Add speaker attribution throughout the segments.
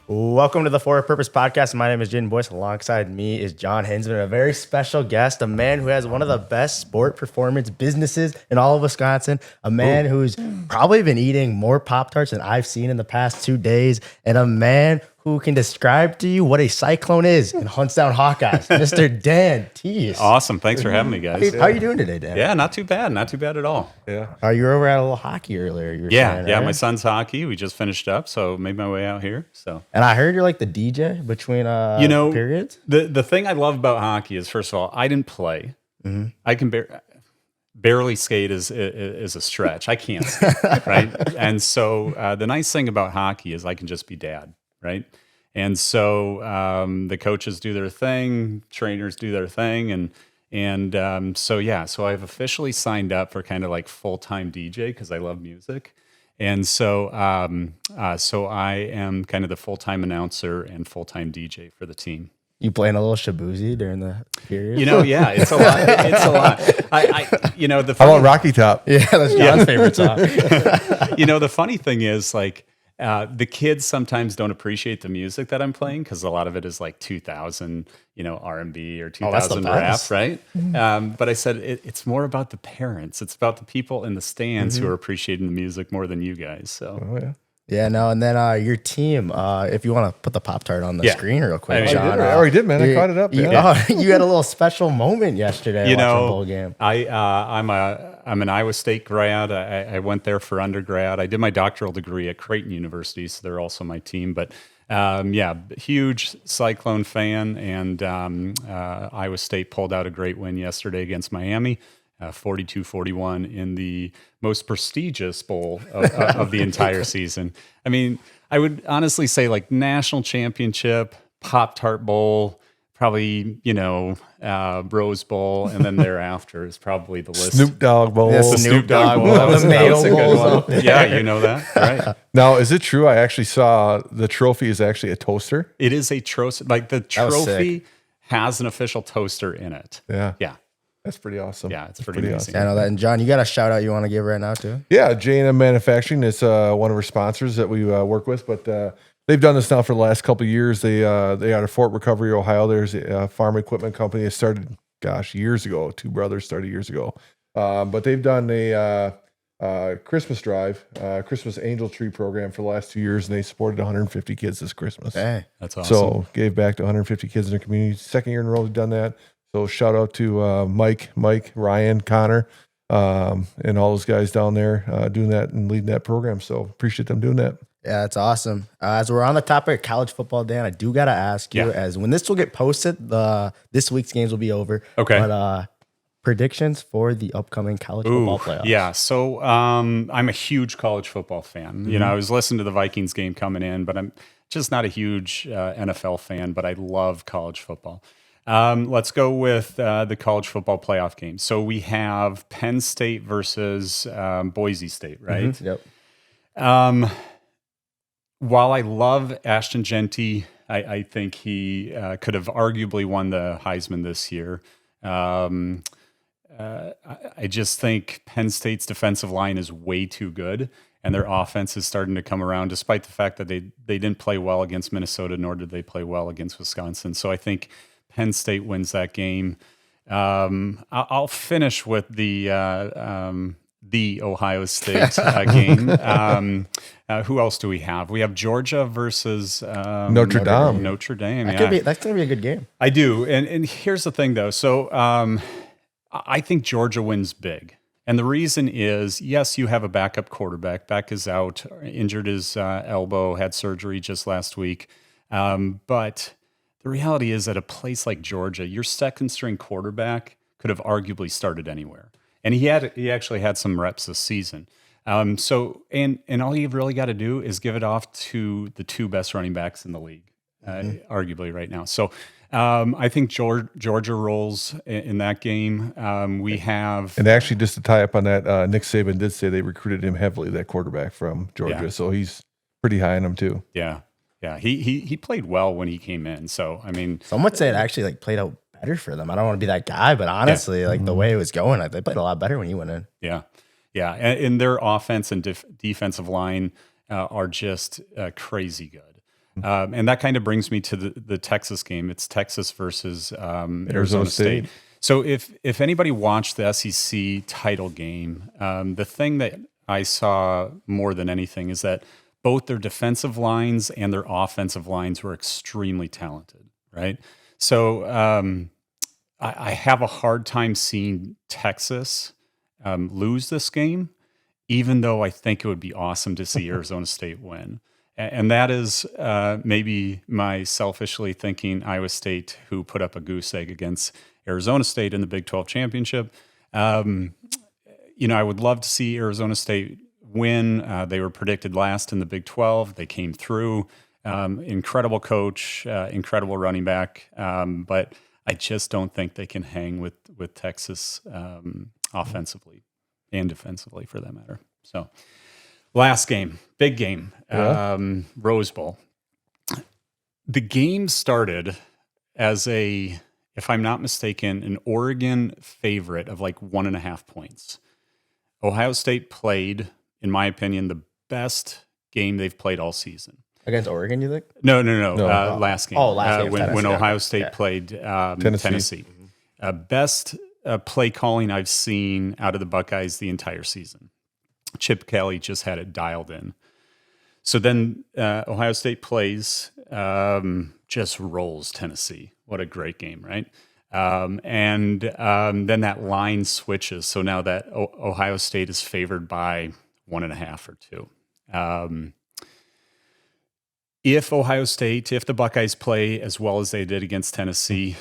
Speaker 1: Welcome to the For a Purpose podcast. My name is Jaden Boyce. Alongside me is John Hinsman, a very special guest, a man who has one of the best sport performance businesses in all of Wisconsin, a man who's probably been eating more Pop-Tarts than I've seen in the past 2 days, and a man who can describe to you what a cyclone is and hunts down Hawkeyes, Mr. Dan Teese.
Speaker 2: Awesome. Thanks for having me, guys.
Speaker 1: How are you doing today, Dan?
Speaker 2: Yeah, not too bad. Not too bad at all.
Speaker 3: Yeah.
Speaker 1: You were over at a little hockey earlier. You were saying,
Speaker 2: Yeah.
Speaker 1: right?
Speaker 2: My son's hockey. We just finished up, so made my way out here. So,
Speaker 1: And I heard you're like the DJ between periods.
Speaker 2: the thing I love about hockey is, first of all, I didn't play. I can barely skate is a stretch. I can't skate, right? And so the nice thing about hockey is I can just be dad, right? And so the coaches do their thing, trainers do their thing, so I've officially signed up for kind of like full-time DJ because I love music. And so I am kind of the full-time announcer and full-time DJ for the team.
Speaker 1: You playing a little shabuzi during the period?
Speaker 2: Yeah, it's a lot. It's a lot. The
Speaker 3: How about Rocky Top?
Speaker 1: Yeah, that's John's favorite song.
Speaker 2: the funny thing is, like, the kids sometimes don't appreciate the music that I'm playing because a lot of it is like 2000, R&B or 2000 rap, right? But I said it's more about the parents. It's about the people in the stands who are appreciating the music more than you guys. So.
Speaker 3: Oh, yeah.
Speaker 1: Yeah, no, and then your team, if you want to put the Pop-Tart on the screen real quick, John.
Speaker 3: I already did, man. I caught it up.
Speaker 1: You had a little special moment yesterday watching the bowl game.
Speaker 2: I'm an Iowa State grad. I went there for undergrad. I did my doctoral degree at Creighton University, so they're also my team. But huge Cyclone fan, and Iowa State pulled out a great win yesterday against Miami. 42-41 in the most prestigious bowl of the entire season. I mean, I would honestly say like national championship, Pop-Tart Bowl, probably, Rose Bowl, and then thereafter is probably the list.
Speaker 3: Snoop Dogg Bowl.
Speaker 1: Yes, the Snoop Dogg Bowl.
Speaker 2: That
Speaker 1: Mayo
Speaker 2: was a good
Speaker 1: Bowl's
Speaker 2: one.
Speaker 1: up there.
Speaker 2: Yeah, you know that, right?
Speaker 3: Now, is it true? I actually saw the trophy is actually a toaster.
Speaker 2: It is a toaster. Like the
Speaker 1: That was
Speaker 2: trophy has an official toaster in it.
Speaker 3: Yeah.
Speaker 2: Yeah.
Speaker 3: That's pretty awesome.
Speaker 2: Yeah, it's pretty amazing.
Speaker 1: I know that. And John, you got a shout out you want to give right now too?
Speaker 3: Yeah, J&M Manufacturing is one of our sponsors that we work with, but they've done this now for the last couple of years. They out of Fort Recovery, Ohio. There's a farm equipment company that started, years ago. Two brothers started years ago. But they've done a Christmas drive, Christmas Angel Tree program for the last 2 years, and they supported 150 kids this Christmas.
Speaker 1: Hey,
Speaker 2: That's awesome.
Speaker 3: So gave back to 150 kids in the community. Second year in a row they've done that. So shout out to Mike, Ryan, Connor, and all those guys down there doing that and leading that program. So appreciate them doing that.
Speaker 1: yeah, that's awesome. As we're on the topic of college football, Dan, I do got to ask you, as when this will get posted, this week's games will be over.
Speaker 2: Okay.
Speaker 1: But predictions for the upcoming college football playoffs.
Speaker 2: Yeah, so I'm a huge college football fan. I was listening to the Vikings game coming in, but I'm just not a huge NFL fan, but I love college football. Let's go with the college football playoff game. So we have Penn State versus Boise State, right?
Speaker 1: Mm-hmm. Yep.
Speaker 2: While I love Ashton Genty, I think he could have arguably won the Heisman this year. I just think Penn State's defensive line is way too good, and their offense is starting to come around, despite the fact that they didn't play well against Minnesota, nor did they play well against Wisconsin. So I think Penn State wins that game. I'll finish with the Ohio State game. Who else do we have? We have Georgia versus
Speaker 3: Notre Dame.
Speaker 2: Notre Dame.
Speaker 1: That's gonna be a good game.
Speaker 2: I do, and here's the thing though. So I think Georgia wins big, and the reason is, yes, you have a backup quarterback. Beck is out, injured his elbow, had surgery just last week, but the reality is, at a place like Georgia, your second string quarterback could have arguably started anywhere. And he actually had some reps this season. So all you've really got to do is give it off to the two best running backs in the league, arguably right now. So I think Georgia rolls in that game. We have...
Speaker 3: And actually, just to tie up on that, Nick Saban did say they recruited him heavily, that quarterback from Georgia.
Speaker 2: Yeah.
Speaker 3: So he's pretty high on him too.
Speaker 2: Yeah. He played well when he came in. So, I mean...
Speaker 1: Some would say it actually played out better for them. I don't want to be that guy, but honestly, the way it was going, they played a lot better when he went in.
Speaker 2: Yeah. And their offense and defensive line are just crazy good. And that kind of brings me to the Texas game. It's Texas versus Arizona State. So if anybody watched the SEC title game, the thing that I saw more than anything is that both their defensive lines and their offensive lines were extremely talented, right? So I have a hard time seeing Texas lose this game, even though I think it would be awesome to see Arizona State win. And that is maybe my selfishly thinking Iowa State, who put up a goose egg against Arizona State in the Big 12 championship. I would love to see Arizona State win. They were predicted last in the Big 12. They came through. Incredible coach, incredible running back. But I just don't think they can hang with Texas offensively and defensively, for that matter. So, last game, big game, Rose Bowl. The game started as if I'm not mistaken, an Oregon favorite of like 1.5 points. Ohio State played, in my opinion, the best game they've played all season.
Speaker 1: Against Oregon, you think?
Speaker 2: No. Last game.
Speaker 1: Last game.
Speaker 2: When Ohio State played Tennessee. Best play calling I've seen out of the Buckeyes the entire season. Chip Kelly just had it dialed in. So then Ohio State plays, just rolls Tennessee. What a great game, right? And then that line switches. So now that Ohio State is favored by 1.5 or 2. If the Buckeyes play as well as they did against Tennessee,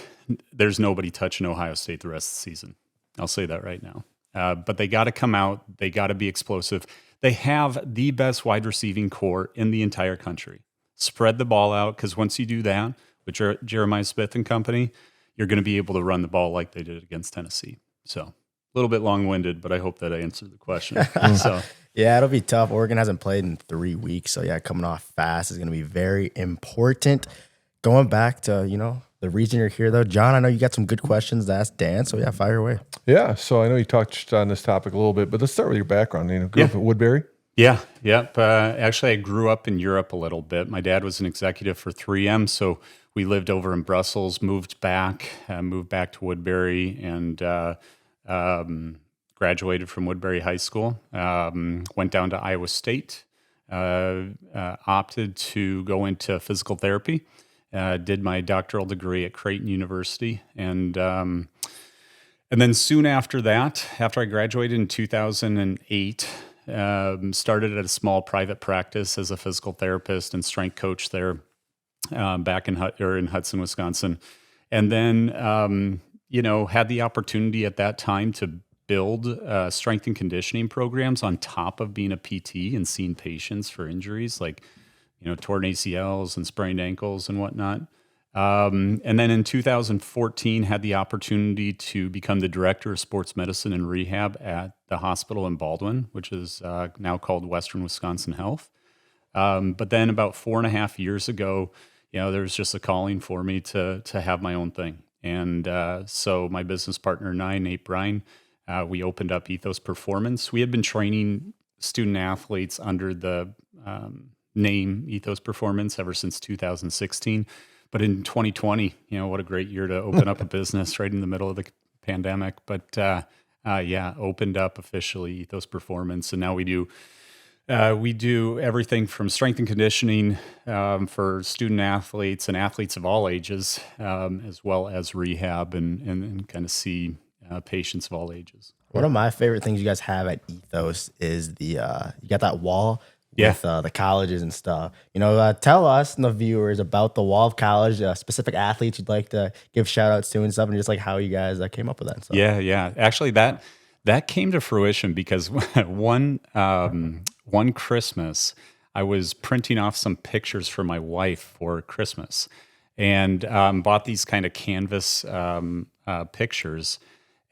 Speaker 2: there's nobody touching Ohio State the rest of the season. I'll say that right now. But they got to come out. They got to be explosive. They have the best wide receiving core in the entire country. Spread the ball out, because once you do that with Jeremiah Smith and company, you're going to be able to run the ball like they did against Tennessee. So a little bit long-winded, but I hope that I answered the question. So.
Speaker 1: Yeah, it'll be tough. Oregon hasn't played in 3 weeks. So, yeah, coming off fast is going to be very important. Going back to, the reason you're here, though, John, I know you got some good questions to ask Dan. So, yeah, fire away.
Speaker 3: Yeah, so I know you touched on this topic a little bit, but let's start with your background. Grew up at Woodbury?
Speaker 2: Yeah, yep. Actually, I grew up in Europe a little bit. My dad was an executive for 3M, so we lived over in Brussels, moved back to Woodbury, and graduated from Woodbury High School, went down to Iowa State, opted to go into physical therapy, did my doctoral degree at Creighton University, and then soon after that, after I graduated in 2008, started at a small private practice as a physical therapist and strength coach there, back in Hudson, Wisconsin, and then had the opportunity at that time to build strength and conditioning programs on top of being a PT and seeing patients for injuries like, torn ACLs and sprained ankles and whatnot. And then in 2014, had the opportunity to become the director of sports medicine and rehab at the hospital in Baldwin, which is now called Western Wisconsin Health. But then about 4.5 years ago, there was just a calling for me to have my own thing. And so my business partner and I, Nate Bryan, we opened up Ethos Performance. We had been training student athletes under the name Ethos Performance ever since 2016. But in 2020, what a great year to open up a business right in the middle of the pandemic. But opened up officially Ethos Performance. And now we do everything from strength and conditioning for student athletes and athletes of all ages, as well as rehab and kind of see patients of all ages.
Speaker 1: One of my favorite things you guys have at Ethos is you got that wall with the colleges and stuff. Tell us and the viewers about the wall of college, specific athletes you'd like to give shout outs to and stuff, and just like how you guys came up with that and stuff.
Speaker 2: Yeah. Actually, that came to fruition because one Christmas, I was printing off some pictures for my wife for Christmas, and bought these kind of canvas pictures.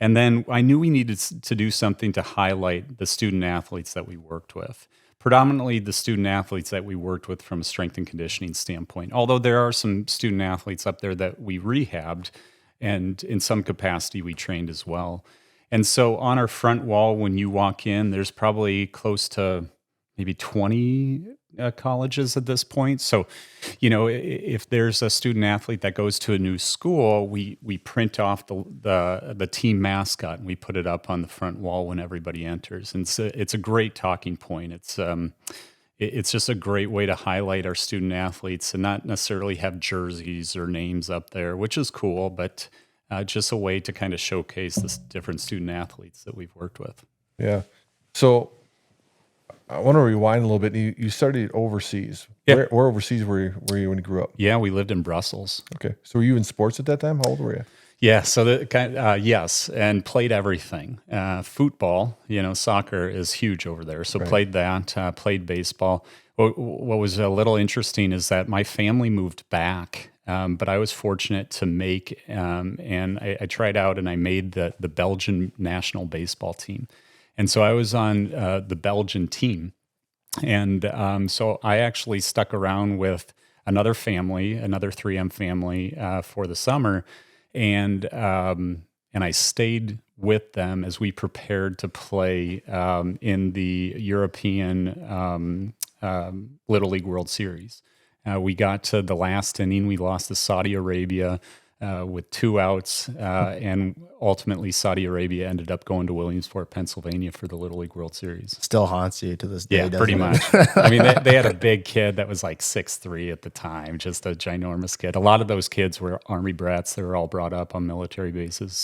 Speaker 2: And then I knew we needed to do something to highlight the student athletes that we worked with, predominantly the student athletes that we worked with from a strength and conditioning standpoint. Although there are some student athletes up there that we rehabbed, and in some capacity we trained as well. And so on our front wall, when you walk in, there's probably close to maybe 20 colleges at this point. So, if there's a student athlete that goes to a new school, we print off the team mascot and we put it up on the front wall when everybody enters. And it's a great talking point. It's just a great way to highlight our student athletes and not necessarily have jerseys or names up there, which is cool, but just a way to kind of showcase the different student athletes that we've worked with.
Speaker 3: Yeah. So I want to rewind a little bit. You studied overseas.
Speaker 2: Yeah.
Speaker 3: Where overseas were you when you grew up?
Speaker 2: Yeah, we lived in Brussels.
Speaker 3: Okay. So were you in sports at that time? How old were you?
Speaker 2: Yeah, so yes, and played everything. Football, soccer is huge over there. So played that, played baseball. What was a little interesting is that my family moved back, but I was fortunate to make, and I tried out and I made the Belgian national baseball team. And so I was on the Belgian team. And so I actually stuck around with another family, another 3M family for the summer. And I stayed with them as we prepared to play in the European Little League World Series. We got to the last inning. We lost to Saudi Arabia with 2 outs, and ultimately Saudi Arabia ended up going to Williamsport, Pennsylvania for the Little League World Series.
Speaker 1: Still haunts you to this day.
Speaker 2: Yeah, pretty much. I mean, they had a big kid that was like 6'3" at the time, just a ginormous kid. A lot of those kids were Army brats. They were all brought up on military bases.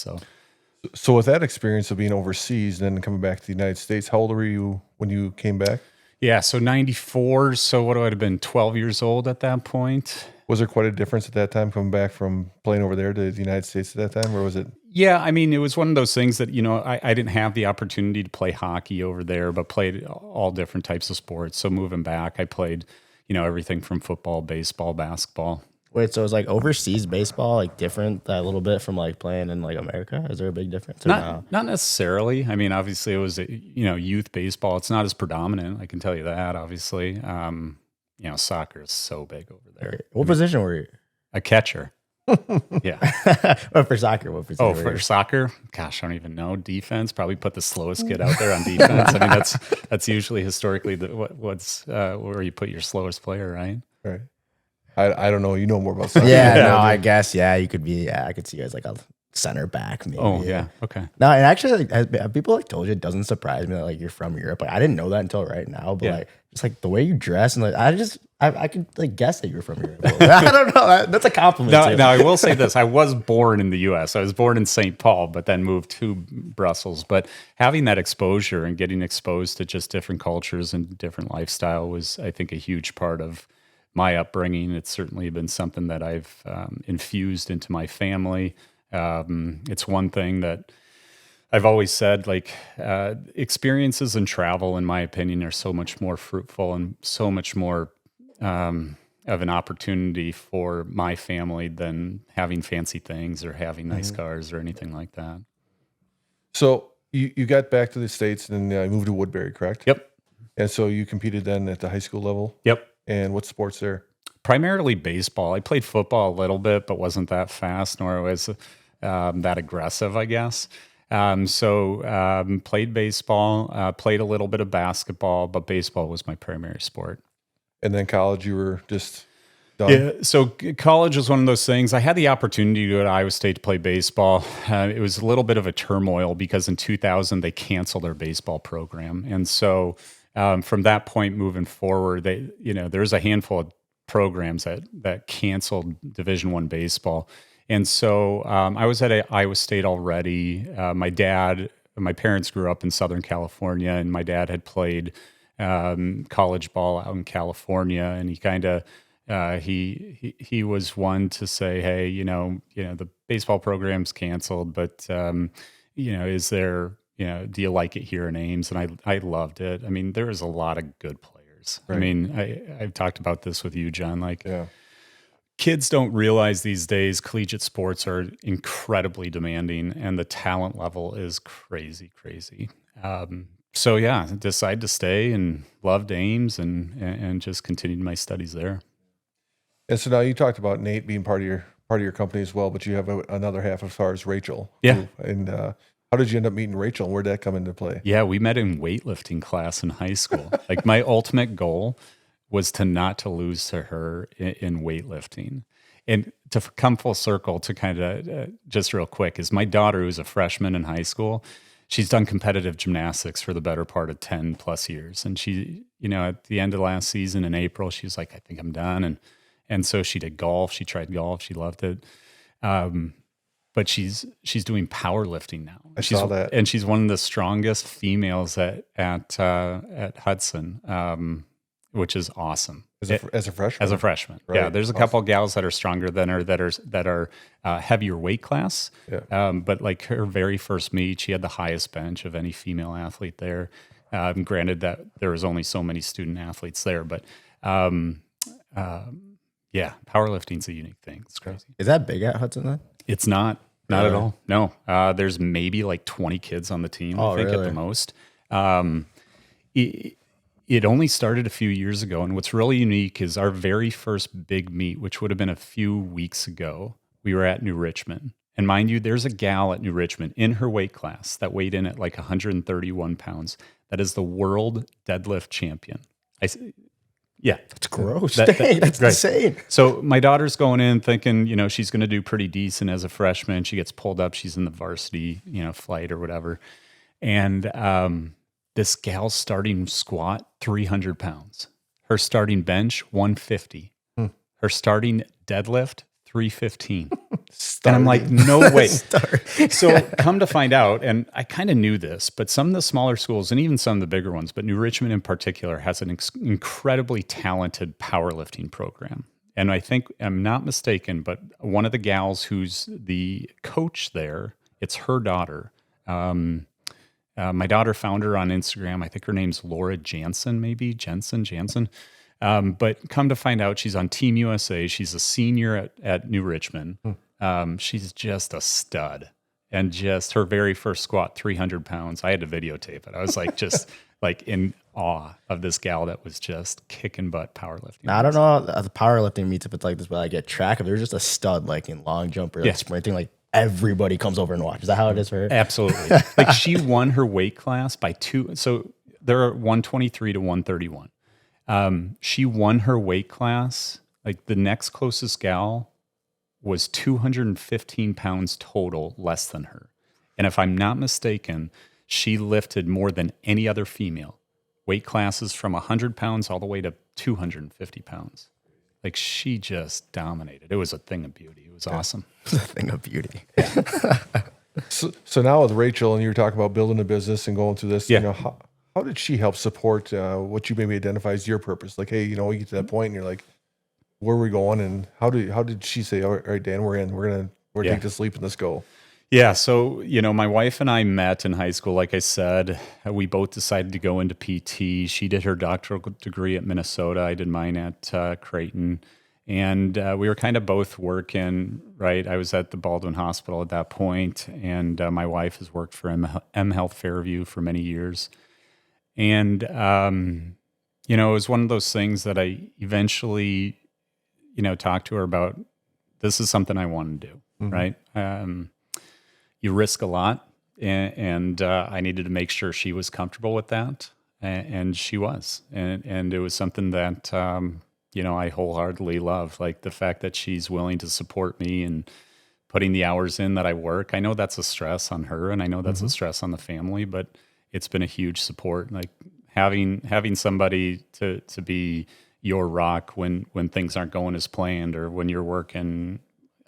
Speaker 3: So with that experience of being overseas and then coming back to the United States, how old were you when you came back?
Speaker 2: Yeah, so 94. So what would I have been, 12 years old at that point?
Speaker 3: Was there quite a difference at that time coming back from playing over there to the United States at that time, or was it?
Speaker 2: Yeah, I mean, it was one of those things that, I didn't have the opportunity to play hockey over there, but played all different types of sports. So moving back, I played, everything from football, baseball, basketball.
Speaker 1: Wait, so it's like overseas baseball, like different a little bit from like playing in like America? Is there a big difference? Or no?
Speaker 2: Not necessarily. I mean, obviously it was, youth baseball. It's not as predominant. I can tell you that, obviously. Soccer is so big over there.
Speaker 1: What position were you?
Speaker 2: A catcher. Yeah.
Speaker 1: What for soccer? What position?
Speaker 2: Oh, for soccer? Gosh, I don't even know. Defense. Probably put the slowest kid out there on defense. I mean, that's usually historically what's where you put your slowest player, right?
Speaker 3: Right. I don't know. You know more about soccer.
Speaker 1: I guess. Yeah, you could be. Yeah, I could see you as like a center back. Maybe.
Speaker 2: Oh, yeah. Okay.
Speaker 1: No, and actually, have people like told you, it doesn't surprise me that like you're from Europe. Like I didn't know that until right now. But like just like the way you dress and like I could like guess that you're from Europe. I don't know. That's a compliment.
Speaker 2: Now I will say this: I was born in the U.S. I was born in St. Paul, but then moved to Brussels. But having that exposure and getting exposed to just different cultures and different lifestyle was, I think, a huge part of my upbringing. It's certainly been something that I've infused into my family. It's one thing that I've always said, like, experiences and travel, in my opinion, are so much more fruitful and so much more of an opportunity for my family than having fancy things or having nice cars or anything like that.
Speaker 3: So you got back to the States and then moved to Woodbury, correct?
Speaker 2: Yep.
Speaker 3: And so you competed then at the high school level?
Speaker 2: Yep.
Speaker 3: And what sports there?
Speaker 2: Primarily baseball. I played football a little bit, but wasn't that fast, nor was that aggressive, I guess. Played baseball, played a little bit of basketball, but baseball was my primary sport.
Speaker 3: And then college, you were just done?
Speaker 2: Yeah, so college was one of those things. I had the opportunity to go to Iowa State to play baseball. It was a little bit of a turmoil because in 2000, they canceled their baseball program. And so from that point moving forward, there's a handful of programs that canceled Division I baseball. And so I was at Iowa State already. My parents grew up in Southern California, and my dad had played college ball out in California. And he kind of he was one to say, hey, the baseball program's canceled, but is there, do you like it here in Ames? And I loved it. I mean, there was a lot of good players. Right. I mean, I've talked about this with you, John. Like, kids don't realize these days collegiate sports are incredibly demanding, and the talent level is crazy. Decided to stay and loved Ames and just continued my studies there.
Speaker 3: And so now you talked about Nate being part of your company as well, but you have another half as far as Rachel.
Speaker 2: Yeah.
Speaker 3: And How did you end up meeting Rachel, and where'd that come into play?
Speaker 2: Yeah, we met in weightlifting class in high school. Like my ultimate goal was to lose to her in weightlifting. And to come full circle to kind of just real quick is my daughter, who's a freshman in high school, she's done competitive gymnastics for the better part of 10 plus years. And she, at the end of last season in April, she was like, I think I'm done. And so she did golf. She tried golf. She loved it. But she's doing powerlifting now.
Speaker 3: I saw that.
Speaker 2: And she's one of the strongest females at Hudson, which is awesome.
Speaker 3: As a freshman?
Speaker 2: As a freshman.
Speaker 3: Right.
Speaker 2: Yeah, there's a couple of gals that are stronger than her that are heavier weight class.
Speaker 3: Yeah.
Speaker 2: But like her very first meet, she had the highest bench of any female athlete there. Granted that there was only so many student athletes there, but yeah, powerlifting's a unique thing. It's crazy.
Speaker 1: Is that big at Hudson then?
Speaker 2: It's not at all. No, there's maybe like 20 kids on the team, I think,
Speaker 1: really?
Speaker 2: at the most. It only started a few years ago, and what's really unique is our very first big meet, which would have been a few weeks ago. We were at New Richmond, and mind you, there's a gal at New Richmond in her weight class that weighed in at like 131 pounds. That is the world deadlift champion. Yeah.
Speaker 1: That's gross.
Speaker 2: Dang,
Speaker 1: That's
Speaker 2: right.
Speaker 1: insane.
Speaker 2: So my daughter's going in thinking, she's going to do pretty decent as a freshman. She gets pulled up. She's in the varsity, flight or whatever. And this gal's starting squat, 300 pounds. Her starting bench, 150. Her starting deadlift, 315. And I'm like, no way. So come to find out, and I kind of knew this, but some of the smaller schools and even some of the bigger ones, but New Richmond in particular has an incredibly talented powerlifting program. And I think I'm not mistaken, but one of the gals who's the coach there, it's her daughter. My daughter found her on Instagram. I think her name's Laura Jansen, maybe Jansen. But come to find out, she's on Team USA. She's a senior at New Richmond. She's just a stud. And just her very first squat, 300 pounds. I had to videotape it. I was like, just like in awe of this gal that was just kicking butt powerlifting.
Speaker 1: Now, I don't know how the powerlifting meets if it's like this, but I get track of. There's just a stud like in long jump or like sprinting. Like everybody comes over and watches. Is that how it is for her?
Speaker 2: Absolutely. Like she won her weight class by 2. So there are 123 to 131. She won her weight class. Like the next closest gal was 215 pounds total less than her. And if I'm not mistaken, she lifted more than any other female. Weight classes from 100 pounds all the way to 250 pounds. Like she just dominated. It was a thing of beauty. It was awesome.
Speaker 1: It's a thing of beauty.
Speaker 3: So now with Rachel, and you were talking about building a business and going through this,
Speaker 2: Yeah.
Speaker 3: how did she help support what you maybe identify as your purpose? Like, hey, you get to that point and you're like, where are we going? And how did she say, all right, Dan, we're going to take this leap and let's go?
Speaker 2: Yeah. So, my wife and I met in high school. Like I said, we both decided to go into PT. She did her doctoral degree at Minnesota. I did mine at Creighton. And we were kind of both working, right? I was at the Baldwin Hospital at that point, and my wife has worked for M Health Fairview for many years. And, it was one of those things that I eventually, talked to her about. This is something I want to do, right? You risk a lot, and I needed to make sure she was comfortable with that, and she was. And it was something that, I wholeheartedly love, like the fact that she's willing to support me and putting the hours in that I work. I know that's a stress on her, and I know that's a stress on the family, but it's been a huge support. Like having somebody to be your rock when things aren't going as planned, or when you're working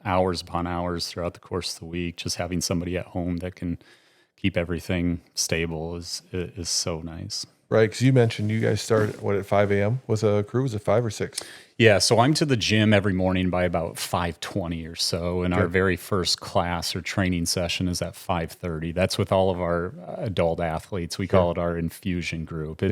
Speaker 2: hours upon hours throughout the course of the week, just having somebody at home that can keep everything stable is so nice.
Speaker 3: Right, because you mentioned you guys start at 5 a.m. with a crew. Was it 5 or 6?
Speaker 2: Yeah, so I'm to the gym every morning by about 5:20 or so, and our very first class or training session is at 5:30. That's with all of our adult athletes. We call it our infusion group.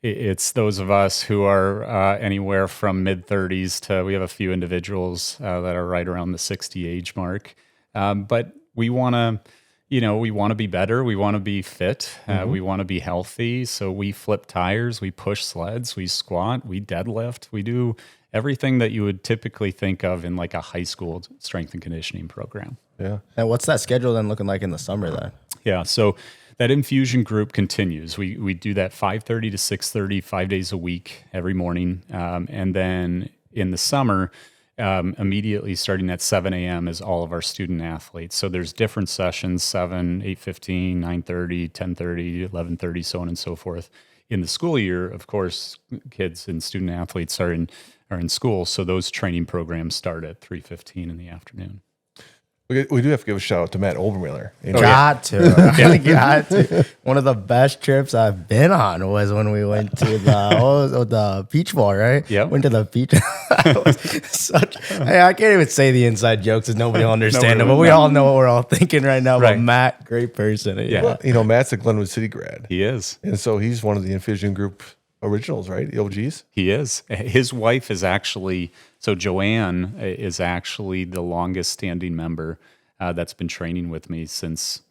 Speaker 2: It's those of us who are anywhere from mid-30s to, we have a few individuals that are right around the 60 age mark. But we want to, we want to be better. We want to be fit. We want to be healthy. So we flip tires, we push sleds, we squat, we deadlift. We do everything that you would typically think of in like a high school strength and conditioning program.
Speaker 3: Yeah.
Speaker 1: And what's that schedule then looking like in the summer then?
Speaker 2: Yeah. So that infusion group continues. We do that 5:30 to 6:30, 5 days a week, every morning. And then in the summer, immediately starting at 7 a.m. is all of our student athletes. So there's different sessions, 7, 8:15, 9:30, 10:30, 11:30, so on and so forth. In the school year, of course, kids and student athletes are in school. So those training programs start at 3:15 in the afternoon.
Speaker 3: We do have to give a shout out to Matt Obermiller.
Speaker 1: Got to. Got to. One of the best trips I've been on was when we went to the beach ball, right?
Speaker 2: Yep.
Speaker 1: Went to the beach. That was I can't even say the inside jokes because nobody will understand them, but we all know what we're all thinking right now.
Speaker 2: Right.
Speaker 1: But Matt, great person.
Speaker 2: Yeah.
Speaker 3: Well, Matt's a Glenwood City grad.
Speaker 2: He is.
Speaker 3: And so he's one of the Infusion Group originals, right? The OGs.
Speaker 2: He is. His wife is actually, so Joanne is actually the longest standing member that's been training with me since,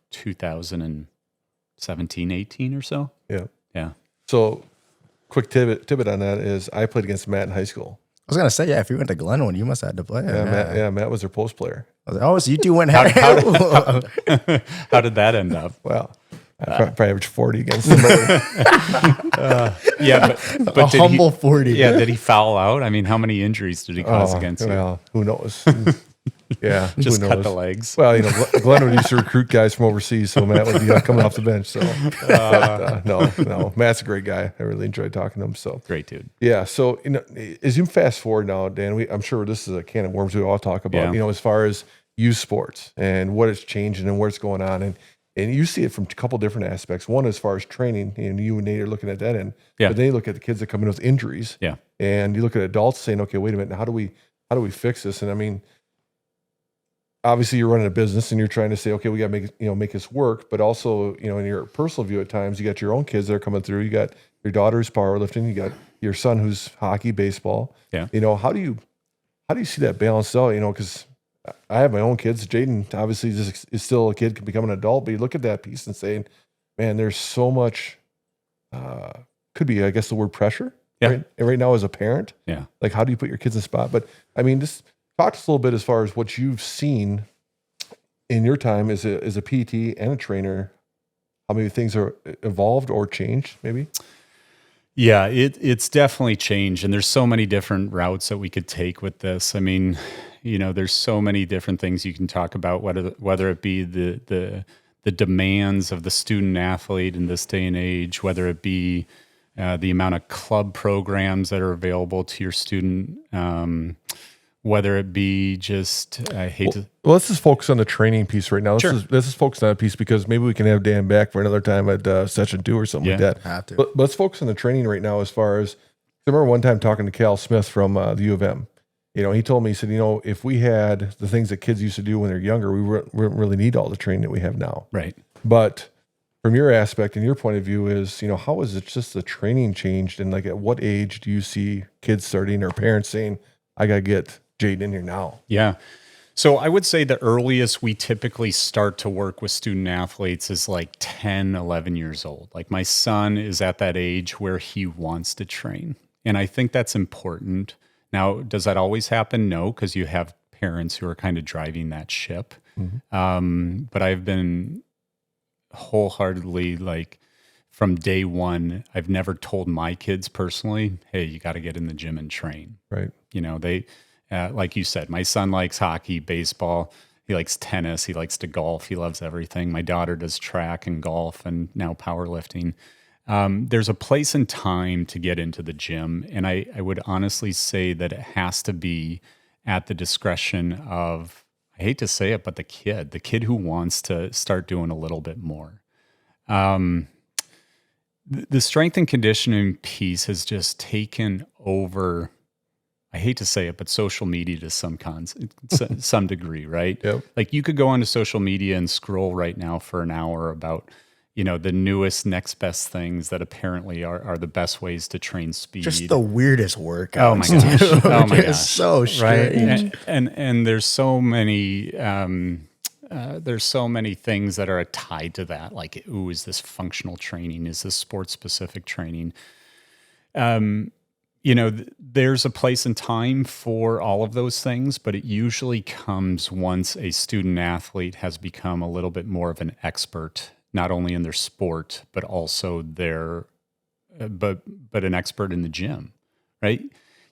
Speaker 2: 2017, 18 or so.
Speaker 3: Yeah.
Speaker 2: Yeah.
Speaker 3: So quick tidbit on that is I played against Matt in high school.
Speaker 1: I was going to say, if you went to Glenwood, you must have had to play.
Speaker 3: Matt was their post player.
Speaker 1: I was like, so you two went
Speaker 2: How did that end up?
Speaker 3: Well, I probably averaged 40 against somebody.
Speaker 2: Yeah, but
Speaker 1: a humble 40.
Speaker 2: Yeah, did he foul out? I mean, how many injuries did he cause against you?
Speaker 3: Well, who knows? Yeah,
Speaker 2: Just
Speaker 3: who
Speaker 2: cut
Speaker 3: knows?
Speaker 2: the legs.
Speaker 3: Well, Glenwood used to recruit guys from overseas, so Matt would be coming off the bench. So, no, Matt's a great guy. I really enjoyed talking to him. So
Speaker 2: Great dude.
Speaker 3: yeah. So as you fast forward now, Dan, I'm sure this is a can of worms we all talk about.
Speaker 2: Yeah.
Speaker 3: As far as youth sports and what it's changing and where it's going on, and you see it from a couple different aspects. One, as far as training, and you and Nate are looking at that end.
Speaker 2: Yeah.
Speaker 3: But then you look at the kids that come in with injuries.
Speaker 2: Yeah.
Speaker 3: And you look at adults saying, okay, wait a minute, how do we fix this? And I mean, obviously you're running a business and you're trying to say, okay, we got to make this work. But also, in your personal view at times, you got your own kids that are coming through. You got your daughter's powerlifting. You got your son who's hockey, baseball.
Speaker 2: Yeah.
Speaker 3: How do you see that balanced out? Because I have my own kids. Jaden obviously is still a kid, can become an adult, but you look at that piece and saying, man, there's so much, could be, I guess, the word pressure.
Speaker 2: Yeah.
Speaker 3: Right now as a parent.
Speaker 2: Yeah.
Speaker 3: Like, how do you put your kids in a spot? But I mean, just talk to us a little bit as far as what you've seen in your time as a PT and a trainer. How many things are evolved or changed, maybe?
Speaker 2: Yeah, it's definitely changed. And there's so many different routes that we could take with this. I mean, there's so many different things you can talk about, whether it be the demands of the student athlete in this day and age, whether it be the amount of club programs that are available to your student, whether it be just,
Speaker 3: Well, let's just focus on the training piece right now. Let's just focus on that piece because maybe we can have Dan back for another time at session 2 or something like that.
Speaker 1: Have to.
Speaker 3: But let's focus on the training right now as far as, I remember one time talking to Cal Smith from the U of M. He told me, he said, if we had the things that kids used to do when they're younger, we wouldn't really need all the training that we have now.
Speaker 2: Right.
Speaker 3: But from your aspect and your point of view is, how is it just the training changed? And like, at what age do you see kids starting or parents saying, I got to get Jaden in here now?
Speaker 2: Yeah. So I would say the earliest we typically start to work with student athletes is like 10, 11 years old. Like my son is at that age where he wants to train. And I think that's important. Now, does that always happen? No, because you have parents who are kind of driving that ship. Mm-hmm. But I've been wholeheartedly, like, from day one, I've never told my kids personally, hey, you got to get in the gym and train.
Speaker 3: Right.
Speaker 2: They, like you said, my son likes hockey, baseball. He likes tennis. He likes to golf. He loves everything. My daughter does track and golf and now powerlifting. There's a place and time to get into the gym. And I would honestly say that it has to be at the discretion of, I hate to say it, but the kid who wants to start doing a little bit more. The strength and conditioning piece has just taken over, I hate to say it, but social media to some degree, right?
Speaker 3: Yep.
Speaker 2: Like you could go onto social media and scroll right now for an hour about, the newest, next best things that apparently are the best ways to train speed.
Speaker 1: Just the weirdest workouts.
Speaker 2: Oh my gosh! Oh my
Speaker 1: It's
Speaker 2: gosh!
Speaker 1: so strange.
Speaker 2: Right? And there's so many things that are tied to that. Like, is this functional training? Is this sports specific training? there's a place and time for all of those things, but it usually comes once a student athlete has become a little bit more of an expert, not only in their sport, but also but an expert in the gym, right?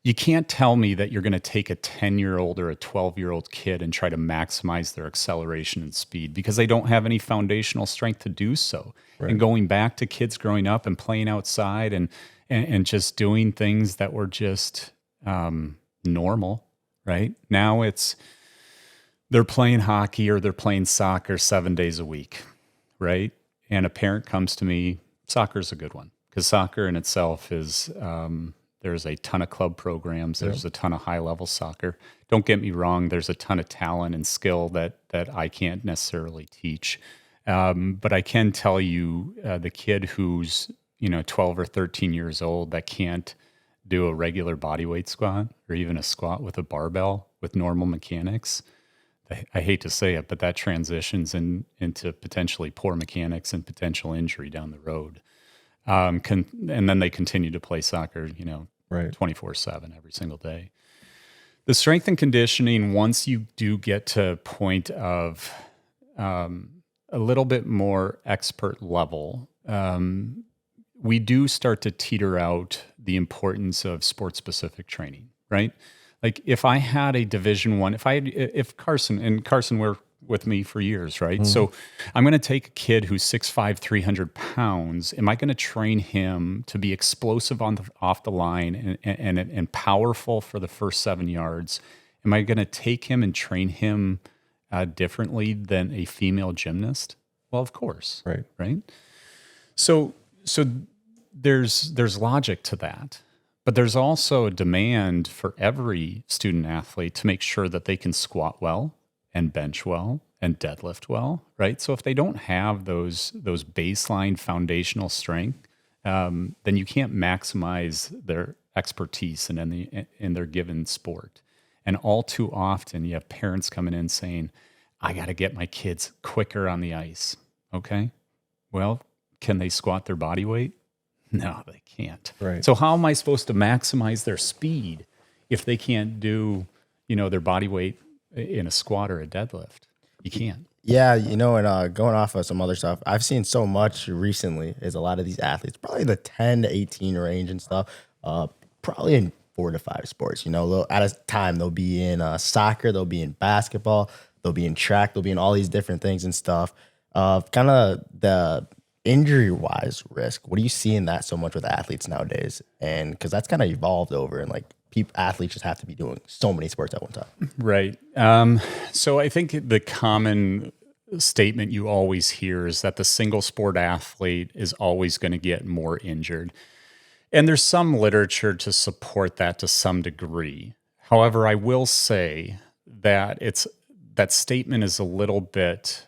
Speaker 2: You can't tell me that you're going to take a 10-year-old or a 12-year-old kid and try to maximize their acceleration and speed because they don't have any foundational strength to do so. Right. And going back to kids growing up and playing outside and just doing things that were just normal, right? Now they're playing hockey or they're playing soccer 7 days a week, right? And a parent comes to me, soccer's a good one because soccer in itself is... there's a ton of club programs. There's a ton of high-level soccer. Don't get me wrong. There's a ton of talent and skill that I can't necessarily teach. But I can tell you the kid who's 12 or 13 years old that can't do a regular bodyweight squat or even a squat with a barbell with normal mechanics, I hate to say it, but that transitions into potentially poor mechanics and potential injury down the road. And then they continue to play soccer, 24/7 every single day. The strength and conditioning, once you do get to a point of a little bit more expert level, we do start to teeter out the importance of sport-specific training, right? Like if I had a Division I, if Carson were with me for years, right? Mm-hmm. So I'm going to take a kid who's 6'5", 300 pounds. Am I going to train him to be explosive off the line and powerful for the first 7 yards? Am I going to take him and train him differently than a female gymnast? Well, of course, right? So there's logic to that. But there's also a demand for every student athlete to make sure that they can squat well and bench well and deadlift well, right? So if they don't have those baseline foundational strength, then you can't maximize their expertise in their given sport. And all too often, you have parents coming in saying, I got to get my kids quicker on the ice. Okay, well, can they squat their body weight? No, they can't. Right. So how am I supposed to maximize their speed if they can't do, their body weight in a squat or a deadlift? You can't.
Speaker 1: Yeah, and going off of some other stuff, I've seen so much recently is a lot of these athletes, probably the 10 to 18 range and stuff, probably in 4 to 5 sports. At a time, they'll be in soccer, they'll be in basketball, they'll be in track, they'll be in all these different things and stuff. Kind of the injury-wise risk, what do you see in that so much with athletes nowadays? And because that's kind of evolved over, and athletes just have to be doing so many sports at one time.
Speaker 2: Right. So I think the common statement you always hear is that the single sport athlete is always going to get more injured. And there's some literature to support that to some degree. However, I will say that that statement is a little bit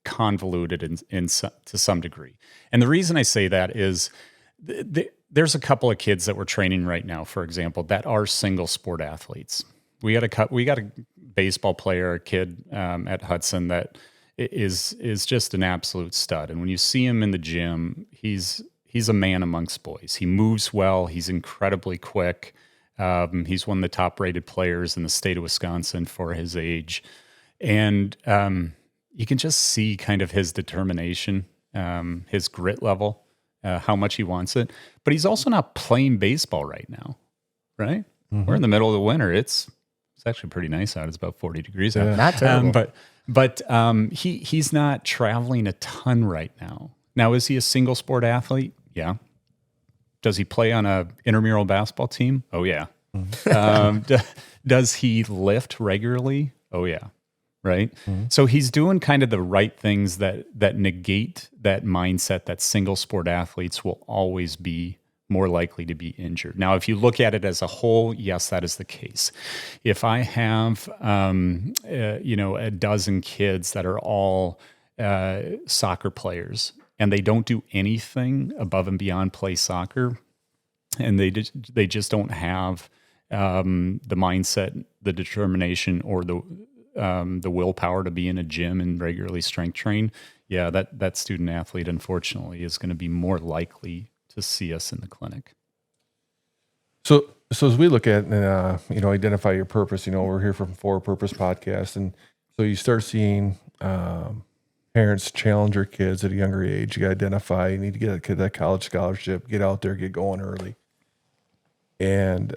Speaker 2: convoluted to some degree. And the reason I say that is there's a couple of kids that we're training right now, for example, that are single sport athletes. We got a baseball player, a kid at Hudson that is just an absolute stud. And when you see him in the gym, he's a man amongst boys. He moves well. He's incredibly quick. He's one of the top rated players in the state of Wisconsin for his age. And you can just see kind of his determination, his grit level, how much he wants it. But he's also not playing baseball right now, right? Mm-hmm. We're in the middle of the winter. It's actually pretty nice out. It's about 40 degrees out.
Speaker 1: Not terrible.
Speaker 2: But he's not traveling a ton right now. Now, is he a single sport athlete? Yeah. Does he play on a intramural basketball team? Oh, yeah. Mm-hmm. Does he lift regularly? Oh, yeah. Right? Mm-hmm. So he's doing kind of the right things that negate that mindset that single sport athletes will always be more likely to be injured. Now, if you look at it as a whole, yes, that is the case. If I have, a dozen kids that are all soccer players and they don't do anything above and beyond play soccer, and they just don't have the mindset, the determination, or the willpower to be in a gym and regularly strength train, yeah, that student athlete, unfortunately, is going to be more likely to see us in the clinic.
Speaker 3: So as we look at, identify your purpose, we're here from For a Purpose podcast. And so you start seeing parents challenge their kids at a younger age. You got to identify, you need to get a kid that college scholarship, get out there, get going early. And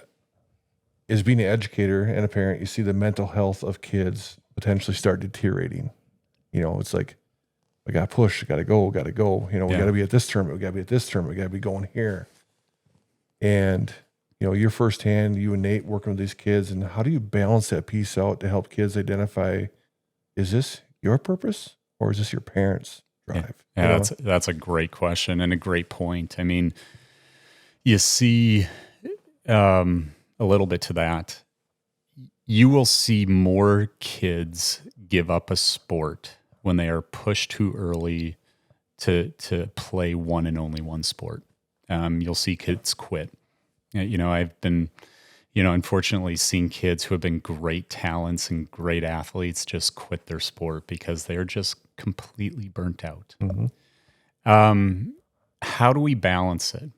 Speaker 3: as being an educator and a parent, you see the mental health of kids potentially start deteriorating. It's like, we got to push, got to go. We got to be at this tournament. We got to be at this tournament. We got to be going here. And, you're firsthand, you and Nate working with these kids, and how do you balance that piece out to help kids identify, is this your purpose or is this your parents' drive?
Speaker 2: Yeah, that's a great question and a great point. I mean, you see a little bit to that. You will see more kids give up a sport when they are pushed too early to play one and only one sport. You'll see kids quit. I've been, unfortunately seen kids who have been great talents and great athletes just quit their sport because they're just completely burnt out.
Speaker 3: Mm-hmm.
Speaker 2: How do we balance it?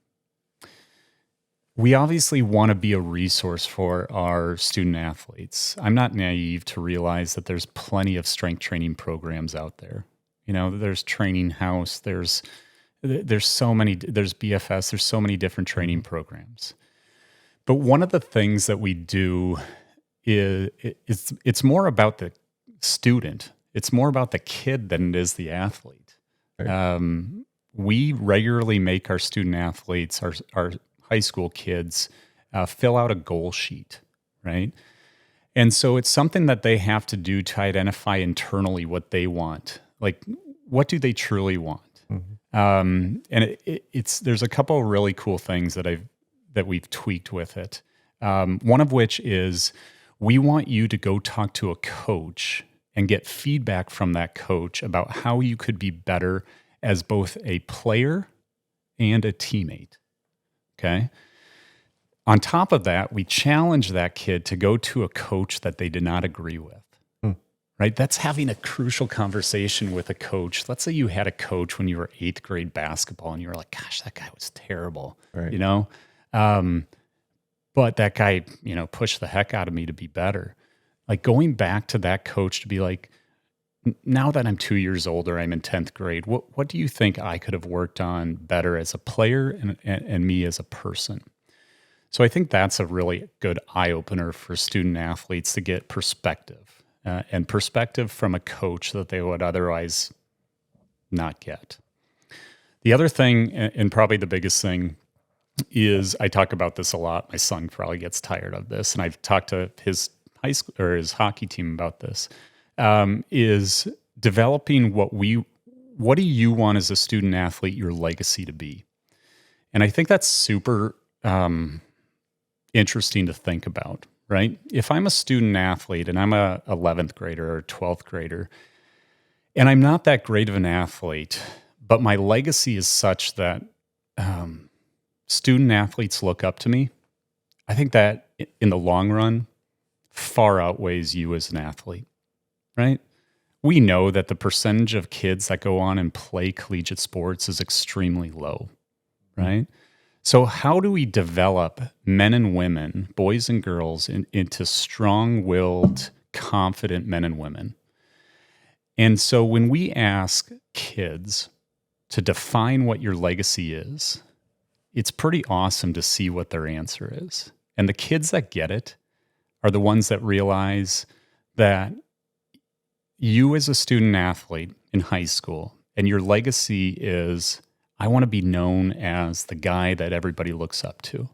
Speaker 2: We obviously want to be a resource for our student athletes. I'm not naive to realize that there's plenty of strength training programs out there. There's Training House, there's so many, there's BFS, there's so many different training programs. But one of the things that we do is it's more about the student. It's more about the kid than it is the athlete.
Speaker 3: Right.
Speaker 2: We regularly make our student athletes, our high school kids, fill out a goal sheet, right? And so it's something that they have to do to identify internally what they want. Like, what do they truly want? Mm-hmm. And there's a couple of really cool things that we've tweaked with it. One of which is we want you to go talk to a coach and get feedback from that coach about how you could be better as both a player and a teammate. Okay. On top of that, we challenge that kid to go to a coach that they did not agree with. Right? That's having a crucial conversation with a coach. Let's say you had a coach when you were 8th grade basketball and you were like, gosh, that guy was terrible.
Speaker 3: Right.
Speaker 2: But that guy, pushed the heck out of me to be better. Like going back to that coach to be like, now that I'm 2 years older, I'm in 10th grade. What do you think I could have worked on better as a player and me as a person? So I think that's a really good eye opener for student athletes to get perspective. And perspective from a coach that they would otherwise not get. The other thing, and probably the biggest thing, is I talk about this a lot. My son probably gets tired of this, and I've talked to his high school or his hockey team about this. Is developing what do you want as a student athlete your legacy to be? And I think that's super interesting to think about. Right? If I'm a student athlete and I'm a 11th grader or 12th grader, and I'm not that great of an athlete, but my legacy is such that student athletes look up to me, I think that in the long run far outweighs you as an athlete, right? We know that the percentage of kids that go on and play collegiate sports is extremely low, right? So how do we develop men and women, boys and girls, into strong-willed, confident men and women? And so when we ask kids to define what your legacy is, it's pretty awesome to see what their answer is. And the kids that get it are the ones that realize that you as a student athlete in high school, and your legacy is, I want to be known as the guy that everybody looks up to.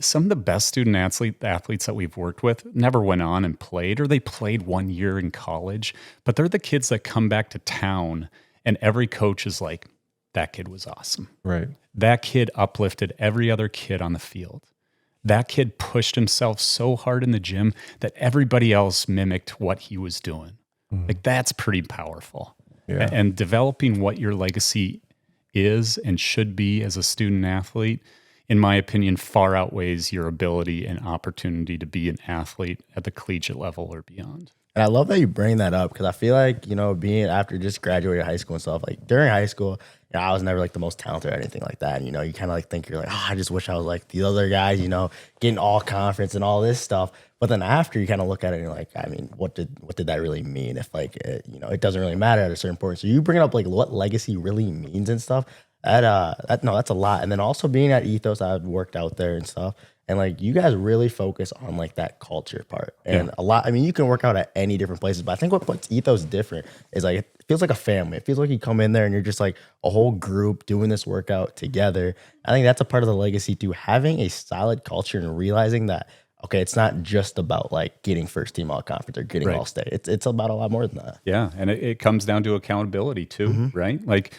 Speaker 2: Some of the best student athletes that we've worked with never went on and played, or they played 1 year in college, but they're the kids that come back to town and every coach is like, that kid was awesome.
Speaker 3: Right.
Speaker 2: That kid uplifted every other kid on the field. That kid pushed himself so hard in the gym that everybody else mimicked what he was doing. Like, that's pretty powerful.
Speaker 3: Yeah.
Speaker 2: And developing what your legacy is and should be as a student athlete, in my opinion, far outweighs your ability and opportunity to be an athlete at the collegiate level or beyond.
Speaker 1: And I love that you bring that up because I feel like, being after just graduating high school and stuff, like during high school, I was never like the most talented or anything like that. And, you kind of like think you're like, I just wish I was like the other guys, getting all conference and all this stuff. But then after you kind of look at it and you're like, I mean, what did that really mean if like, it doesn't really matter at a certain point. So you bring up like what legacy really means and stuff. That's a lot. And then also being at Ethos, I've worked out there and stuff. And like you guys really focus on like that culture part and a lot. I mean, you can work out at any different places, but I think what puts Ethos different is like it feels like a family. It feels like you come in there and you're just like a whole group doing this workout together. I think that's a part of the legacy too, having a solid culture and realizing that okay, it's not just about like getting first team all conference or getting all state. It's about a lot more than that.
Speaker 2: Yeah, and it comes down to accountability too, right? Like,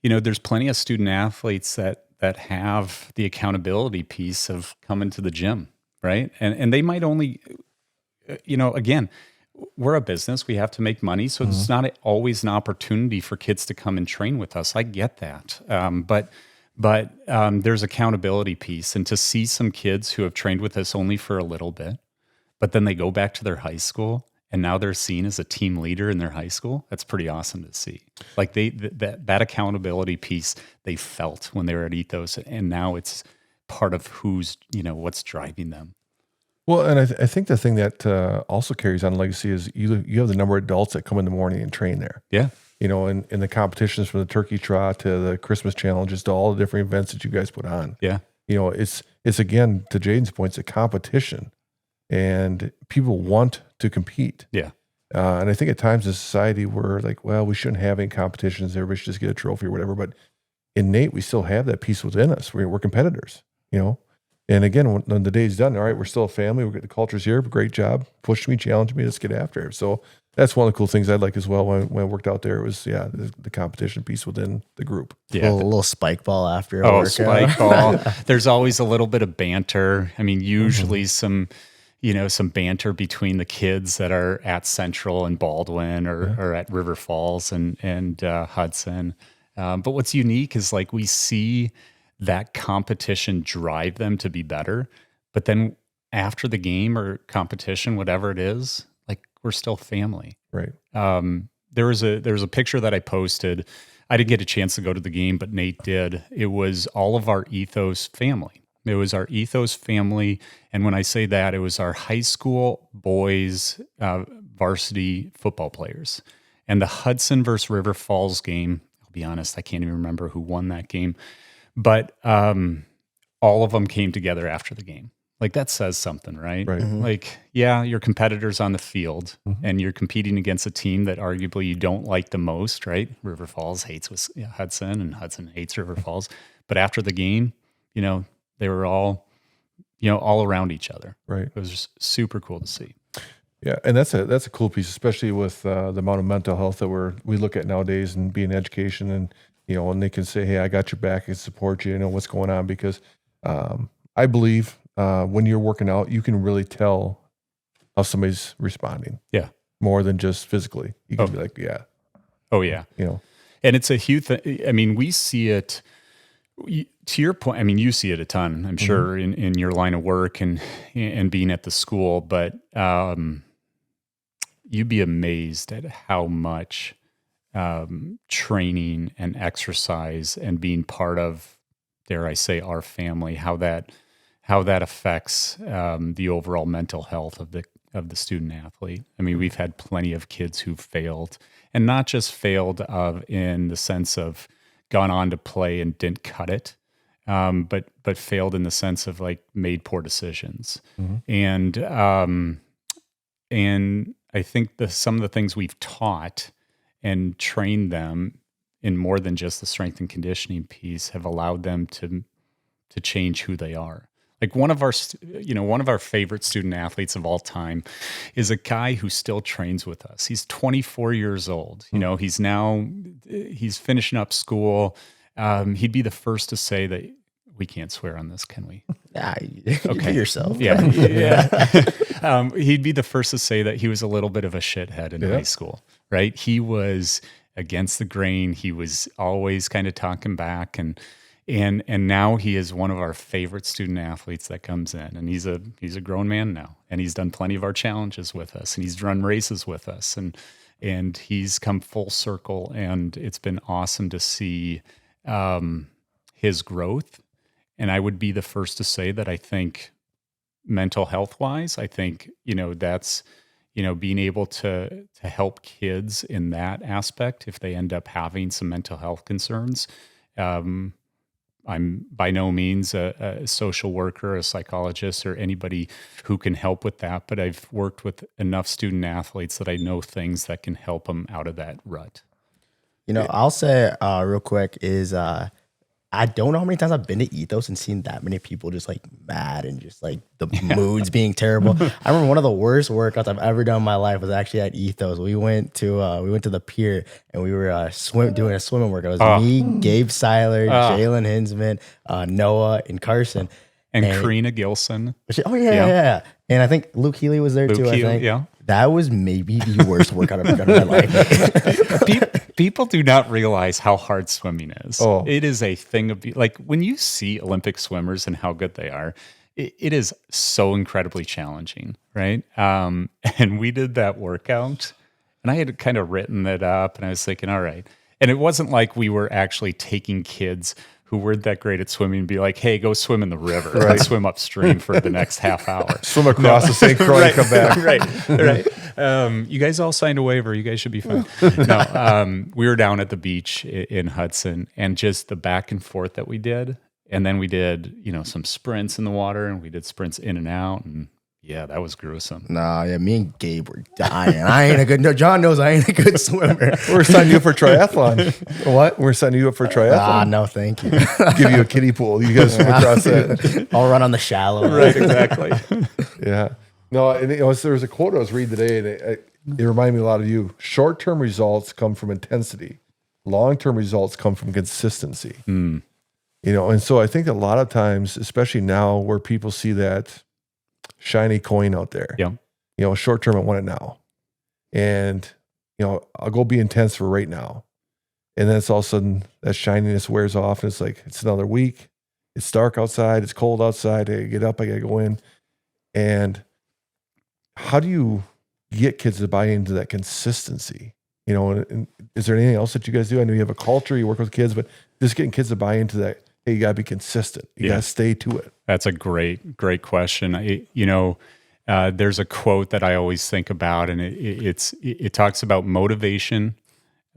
Speaker 2: there's plenty of student athletes that have the accountability piece of coming to the gym, right? And they might only, again, we're a business, we have to make money. So it's not always an opportunity for kids to come and train with us. I get that. But there's accountability piece. And to see some kids who have trained with us only for a little bit, but then they go back to their high school and now they're seen as a team leader in their high school, that's pretty awesome to see. Like that accountability piece they felt when they were at Ethos, and now it's part of what's driving them.
Speaker 3: Well, and I think the thing that also carries on legacy is you have the number of adults that come in the morning and train there.
Speaker 2: Yeah.
Speaker 3: In the competitions from the turkey trot to the Christmas challenges to all the different events that you guys put on.
Speaker 2: Yeah.
Speaker 3: It's again, to Jaden's point, it's a competition. And people want to compete.
Speaker 2: Yeah.
Speaker 3: And I think at times in society we're like, well, we shouldn't have any competitions. Everybody should just get a trophy or whatever. But innate, we still have that piece within us. We're competitors, And again, when the day's done, all right, we're still a family. We get the culture's here. Great job. Push me, challenge me. Let's get after it. So that's one of the cool things I'd like as well when I worked out there. It was, the competition piece within the group.
Speaker 2: Yeah.
Speaker 1: A little spike ball after a workout.
Speaker 2: Spike ball. There's always a little bit of banter. I mean, usually some banter between the kids that are at Central and Baldwin or at River Falls and Hudson. But what's unique is like we see that competition drive them to be better. But then after the game or competition, whatever it is, like we're still family.
Speaker 3: Right.
Speaker 2: There was a picture that I posted. I didn't get a chance to go to the game, but Nate did. It was all of our Ethos family. It was our Ethos family. And when I say that, it was our high school boys varsity football players. And the Hudson versus River Falls game, I'll be honest, I can't even remember who won that game. But all of them came together after the game. Like that says something, right?
Speaker 3: Right.
Speaker 2: Like, yeah, you're competitors on the field and you're competing against a team that arguably you don't like the most, right? River Falls hates Hudson and Hudson hates River Falls. But after the game, they were all, all around each other.
Speaker 3: Right.
Speaker 2: It was just super cool to see.
Speaker 3: Yeah, and that's a cool piece, especially with the amount of mental health that we look at nowadays and be in education, and and they can say, "Hey, I got your back. I can support you. What's going on?" Because I believe when you're working out, you can really tell how somebody's responding.
Speaker 2: Yeah,
Speaker 3: more than just physically. You can be like, "Yeah,
Speaker 2: oh yeah," and it's a huge thing. I mean, we see it. To your point, I mean, you see it a ton, I'm sure, in your line of work and being at the school, but you'd be amazed at how much training and exercise and being part of, dare I say, our family, how that affects the overall mental health of the student athlete. I mean, we've had plenty of kids who've failed, and not just failed in the sense of gone on to play and didn't cut it, but failed in the sense of like made poor decisions. And I think some of the things we've taught and trained them in more than just the strength and conditioning piece have allowed them to change who they are. Like one of our favorite student athletes of all time is a guy who still trains with us. He's 24 years old. He's finishing up school. He'd be the first to say that we can't swear on this, can we?
Speaker 1: Okay, yourself.
Speaker 2: Yeah. He'd be the first to say that he was a little bit of a shithead in high school, right? He was against the grain. He was always kind of talking back, and And now he is one of our favorite student athletes that comes in, and he's a grown man now, and he's done plenty of our challenges with us, and he's run races with us, and he's come full circle, and it's been awesome to see his growth. And I would be the first to say that I think mental health wise, I think, that's, being able to help kids in that aspect if they end up having some mental health concerns. I'm by no means a social worker, a psychologist, or anybody who can help with that, but I've worked with enough student athletes that I know things that can help them out of that rut.
Speaker 1: I'll say real quick is I don't know how many times I've been to Ethos and seen that many people just like mad and just like the moods being terrible. I remember one of the worst workouts I've ever done in my life was actually at Ethos. We went to the pier and we were doing a swimming workout. It was me, Gabe Seiler, Jalen Hinsman, Noah, and Carson.
Speaker 2: And Karina Gilson.
Speaker 1: Yeah. And I think Luke Healy was there too. I think.
Speaker 2: Yeah.
Speaker 1: That was maybe the worst workout I've ever done in my life.
Speaker 2: People do not realize how hard swimming is.
Speaker 3: Oh.
Speaker 2: It is a thing of like when you see Olympic swimmers and how good they are, it is so incredibly challenging, right? And we did that workout, and I had kind of written it up, and I was thinking, all right. And it wasn't like we were actually taking kids who weren't that great at swimming and be like, hey, go swim in the river, right? Swim upstream for the next half hour.
Speaker 3: Swim across the St. Croix and come back.
Speaker 2: Right. You guys all signed a waiver. You guys should be fine. No, we were down at the beach in Hudson, and just the back and forth that we did. And then we did, some sprints in the water, and we did sprints in and out. And yeah, that was gruesome.
Speaker 1: Nah, yeah, me and Gabe were dying. I ain't a good. No, John knows I ain't a good swimmer.
Speaker 3: We're signing you up for triathlon.
Speaker 1: What?
Speaker 3: We're signing you up for triathlon.
Speaker 1: No, thank you.
Speaker 3: Give you a kiddie pool. You guys swim across that.
Speaker 1: I'll run on the shallow.
Speaker 2: Right, exactly.
Speaker 3: Yeah. No, and there was a quote I was reading today, and it reminded me a lot of you. Short-term results come from intensity. Long-term results come from consistency. And so I think a lot of times, especially now where people see that shiny coin out there.
Speaker 2: Yeah.
Speaker 3: Short term, I want it now. And, I'll go be intense for right now. And then it's all of a sudden that shininess wears off, and it's like, it's another week. It's dark outside. It's cold outside. I get up. I got to go in. And how do you get kids to buy into that consistency? And is there anything else that you guys do? I know you have a culture, you work with kids, but just getting kids to buy into that. Hey, you got to be consistent. You got to stay to it.
Speaker 2: That's a great question. There's a quote that I always think about, and it talks about motivation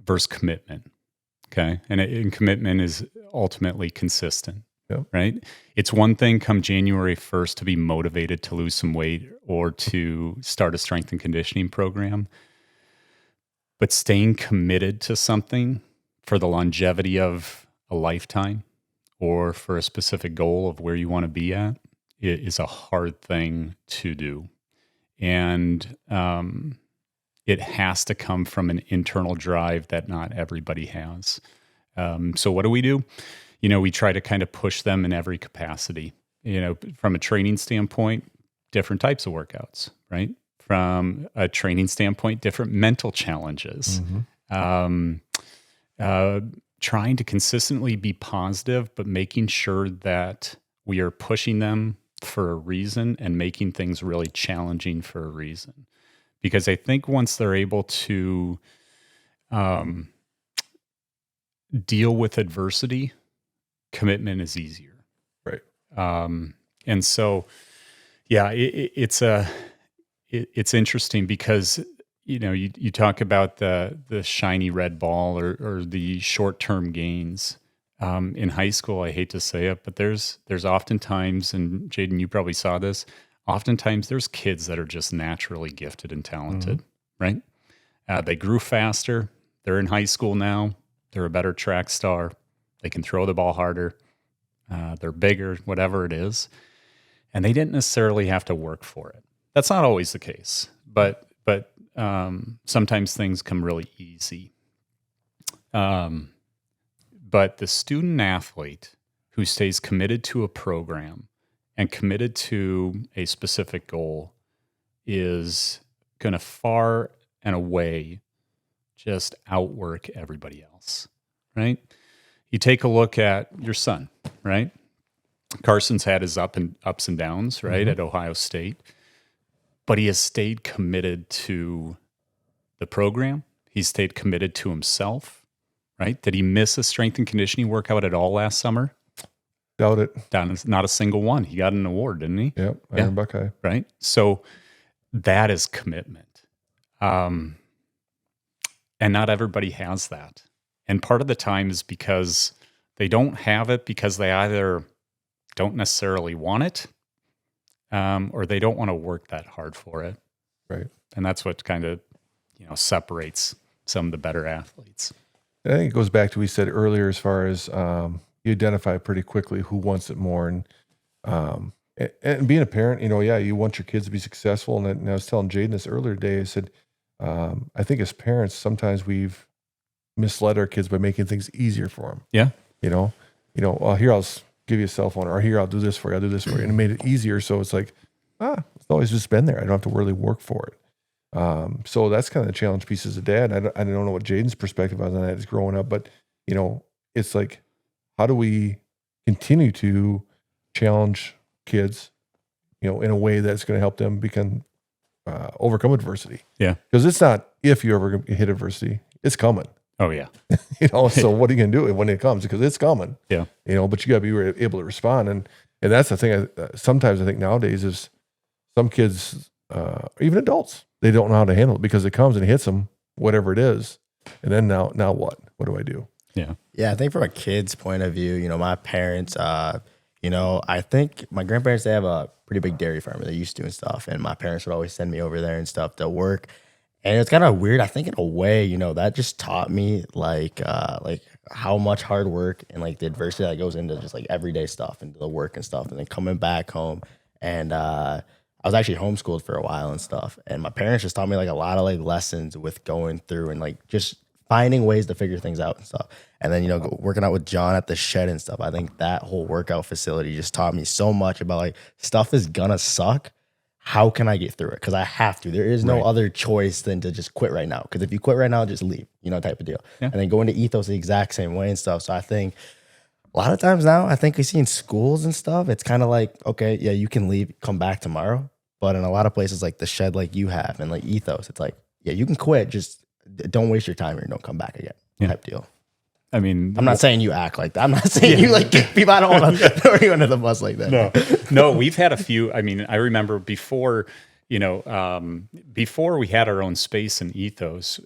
Speaker 2: versus commitment. Okay. And commitment is ultimately consistent, right? It's one thing come January 1st to be motivated to lose some weight or to start a strength and conditioning program, but staying committed to something for the longevity of a lifetime or for a specific goal of where you want to be at, it is a hard thing to do. And it has to come from an internal drive that not everybody has. So what do? We try to kind of push them in every capacity. From a training standpoint, different types of workouts, right? From a training standpoint, different mental challenges. Trying to consistently be positive, but making sure that we are pushing them for a reason and making things really challenging for a reason. Because I think once they're able to deal with adversity, commitment is easier.
Speaker 3: Right.
Speaker 2: And so, yeah, it's interesting because you talk about the shiny red ball or the short-term gains. In high school, I hate to say it, but there's oftentimes, and Jaden, you probably saw this, oftentimes there's kids that are just naturally gifted and talented, right? They grew faster. They're in high school now. They're a better track star. They can throw the ball harder. They're bigger, whatever it is. And they didn't necessarily have to work for it. That's not always the case, but sometimes things come really easy. But the student athlete who stays committed to a program and committed to a specific goal is going to far and away just outwork everybody else, right? You take a look at your son, right? Carson's had his ups and downs, right, at Ohio State, but he has stayed committed to the program. He's stayed committed to himself, right? Did he miss a strength and conditioning workout at all last summer?
Speaker 3: Doubt it.
Speaker 2: Not a single one. He got an award, didn't he?
Speaker 3: Yep. Iron Buckeye.
Speaker 2: Right. So that is commitment. And not everybody has that. And part of the time is because they don't have it because they either don't necessarily want it, or they don't want to work that hard for it.
Speaker 3: Right.
Speaker 2: And that's what kind of, separates some of the better athletes.
Speaker 3: I think it goes back to what we said earlier as far as you identify pretty quickly who wants it more. And being a parent, you want your kids to be successful. And I was telling Jaden this earlier today, I said, I think as parents, sometimes we've misled our kids by making things easier for them.
Speaker 2: Yeah.
Speaker 3: Well, here, I'll give you a cell phone, or here, I'll do this for you. I'll do this for you. And it made it easier. So it's like, it's always just been there. I don't have to really work for it. So that's kind of the challenge piece as a dad. I don't know what Jaden's perspective on that is growing up, but it's like, how do we continue to challenge kids, in a way that's going to help them overcome adversity?
Speaker 2: Yeah.
Speaker 3: Because it's not if you ever hit adversity, it's coming.
Speaker 2: Oh yeah.
Speaker 3: So what are you going to do when it comes? Because it's coming.
Speaker 2: Yeah.
Speaker 3: But you got to be able to respond. And that's the thing. Sometimes I think nowadays is some kids, even adults, they don't know how to handle it because it comes and it hits them, whatever it is. And then now what? What do I do?
Speaker 2: Yeah.
Speaker 1: Yeah, I think from a kid's point of view, my parents, I think my grandparents, they have a pretty big dairy farm. They're used to and stuff. And my parents would always send me over there and stuff to work. And it's kind of weird. I think in a way, that just taught me like how much hard work and like the adversity that goes into just like everyday stuff, into the work and stuff. And then coming back home, and I was actually homeschooled for a while and stuff. And my parents just taught me like a lot of like lessons with going through and like just finding ways to figure things out and stuff. And then, working out with John at the shed and stuff. I think that whole workout facility just taught me so much about like stuff is gonna suck. How can I get through it? Because I have to. There is no other choice than to just quit right now. Because if you quit right now, just leave, type of deal. Yeah. And then going to ethos the exact same way and stuff. So I think a lot of times now, I think we see in schools and stuff, it's kind of like, okay, yeah, you can leave, come back tomorrow. But in a lot of places like the shed like you have and like ethos, it's like, yeah, you can quit. Just don't waste your time or don't come back again type deal.
Speaker 2: I mean,
Speaker 1: I'm not saying you act like that. I'm not saying you like kick people. I don't want to throw you under the bus like that.
Speaker 2: No, we've had a few. I mean, I remember before, before we had our own space in ethos,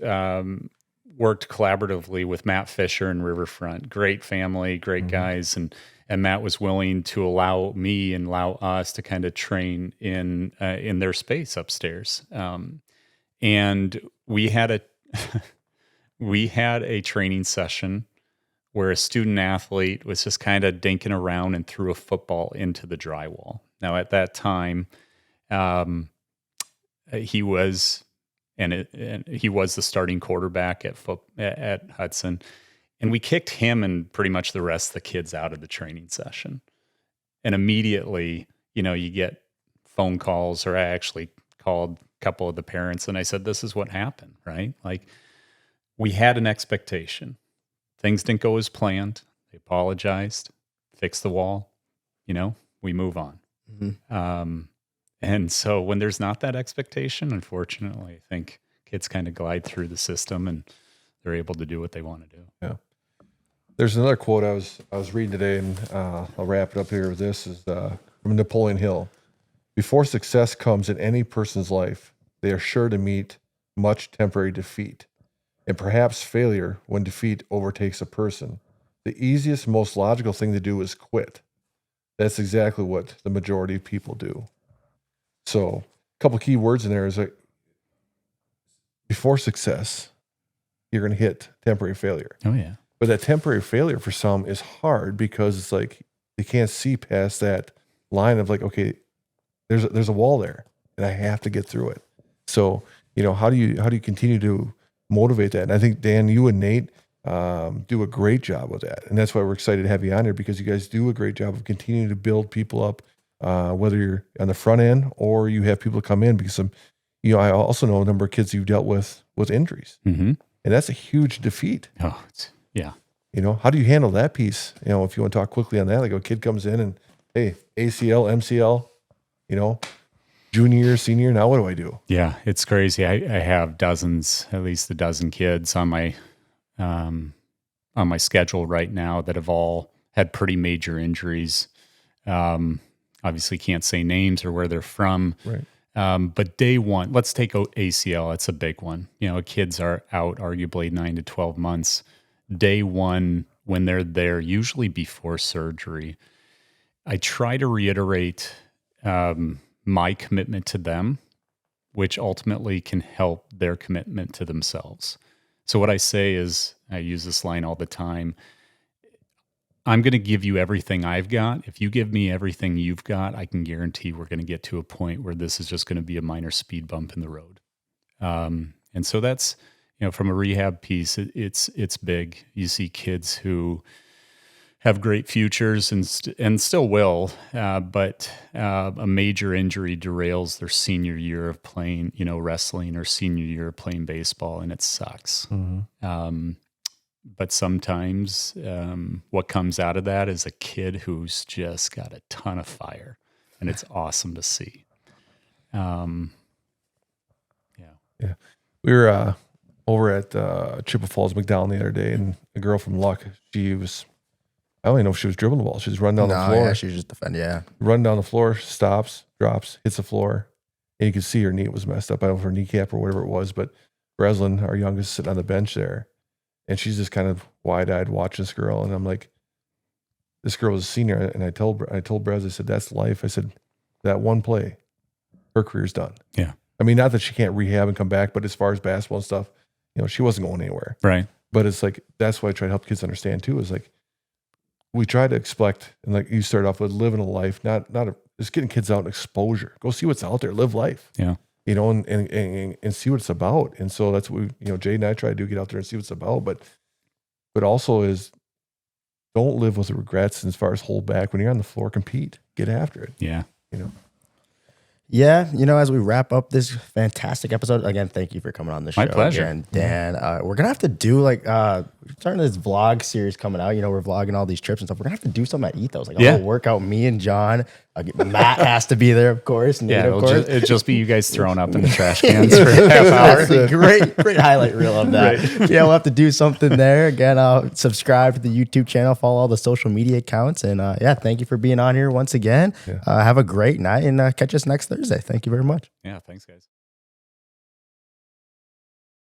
Speaker 2: worked collaboratively with Matt Fisher and Riverfront. Great family, great guys. And Matt was willing to allow me and allow us to kind of train in their space upstairs. And we had a training session where a student athlete was just kind of dinking around and threw a football into the drywall. Now, at that time, he was the starting quarterback at Hudson, and we kicked him and pretty much the rest of the kids out of the training session. And immediately, you get phone calls, or I actually called a couple of the parents and I said, "This is what happened," right? Like, we had an expectation. Things didn't go as planned. They apologized, fixed the wall, we move on. Mm-hmm. And so when there's not that expectation, unfortunately, I think kids kind of glide through the system and they're able to do what they want to do.
Speaker 3: Yeah. There's another quote I was reading today, and I'll wrap it up here with this, is from Napoleon Hill. Before success comes in any person's life, they are sure to meet much temporary defeat. And perhaps failure when defeat overtakes a person. The easiest, most logical thing to do is quit. That's exactly what the majority of people do. So, a couple key words in there is like, before success, you're going to hit temporary failure.
Speaker 2: Oh, yeah.
Speaker 3: But that temporary failure for some is hard because it's like they can't see past that line of like, okay, there's a wall there and I have to get through it. So, how do you continue to motivate that? And I think, Dan, you and Nate do a great job with that. And that's why we're excited to have you on here, because you guys do a great job of continuing to build people up, whether you're on the front end or you have people come in, because I also know a number of kids you've dealt with injuries. Mm-hmm. And that's a huge defeat.
Speaker 2: Oh, yeah.
Speaker 3: You know, how do you handle that piece? You know, if you want to talk quickly on that, like a kid comes in and, hey, ACL, MCL, you know, junior year, senior, now what do I do?
Speaker 2: Yeah, it's crazy. I have dozens, at least a dozen kids on my schedule right now that have all had pretty major injuries. Obviously can't say names or where they're from.
Speaker 3: Right.
Speaker 2: But day one, let's take ACL. It's a big one. You know, kids are out arguably 9 to 12 months. Day one, when they're there, usually before surgery, I try to reiterate my commitment to them, which ultimately can help their commitment to themselves. So what I say is, I use this line all the time, I'm going to give you everything I've got. If you give me everything you've got, I can guarantee we're going to get to a point where this is just going to be a minor speed bump in the road. And so that's, you know, from a rehab piece, it's big. You see kids who have great futures and still will, but a major injury derails their senior year of playing, you know, wrestling or senior year of playing baseball, and it sucks. But sometimes what comes out of that is a kid who's just got a ton of fire, and it's awesome to see.
Speaker 3: Yeah. We were over at Chippewa Falls McDonald the other day, and a girl from Luck, I don't even know if she was dribbling the ball. She was running down the floor.
Speaker 1: Yeah, she was just defending. Yeah.
Speaker 3: Running down the floor, stops, drops, hits the floor. And you could see her knee was messed up. I don't know if her kneecap or whatever it was, but Breslin, our youngest, sitting on the bench there. And she's just kind of wide-eyed watching this girl. And I'm like, this girl was a senior. And I told Brez, I said, that's life. I said, that one play, her career's done.
Speaker 2: Yeah.
Speaker 3: I mean, not that she can't rehab and come back, but as far as basketball and stuff, you know, she wasn't going anywhere.
Speaker 2: Right.
Speaker 3: But it's like, that's why I try to help kids understand too, is like, we try to expect, and like you start off with living a life, just getting kids out and exposure. Go see what's out there, live life.
Speaker 2: Yeah.
Speaker 3: You know, and see what it's about. And so that's what Jay and I try to do, get out there and see what it's about. But also is, don't live with regrets as far as hold back. When you're on the floor, compete, get after it.
Speaker 2: Yeah.
Speaker 3: You know.
Speaker 1: Yeah, you know, as we wrap up this fantastic episode, again, thank you for coming on the show.
Speaker 2: My pleasure.
Speaker 1: Again, Dan, we're gonna have to do we're starting this vlog series coming out. You know, we're vlogging all these trips and stuff. We're gonna have to do something at Ethos, like a whole workout. Me and John, Matt has to be there, of course. And
Speaker 2: Yeah,
Speaker 1: of course.
Speaker 2: it'll just be you guys throwing up in the trash cans for a half hour.
Speaker 1: That's a great highlight reel of that.
Speaker 2: Right.
Speaker 1: Yeah, we'll have to do something there. Again, subscribe to the YouTube channel, follow all the social media accounts, and thank you for being on here once again.
Speaker 3: Yeah.
Speaker 1: Have a great night, and catch us next Thursday. Thank you very much.
Speaker 2: Yeah, thanks, guys.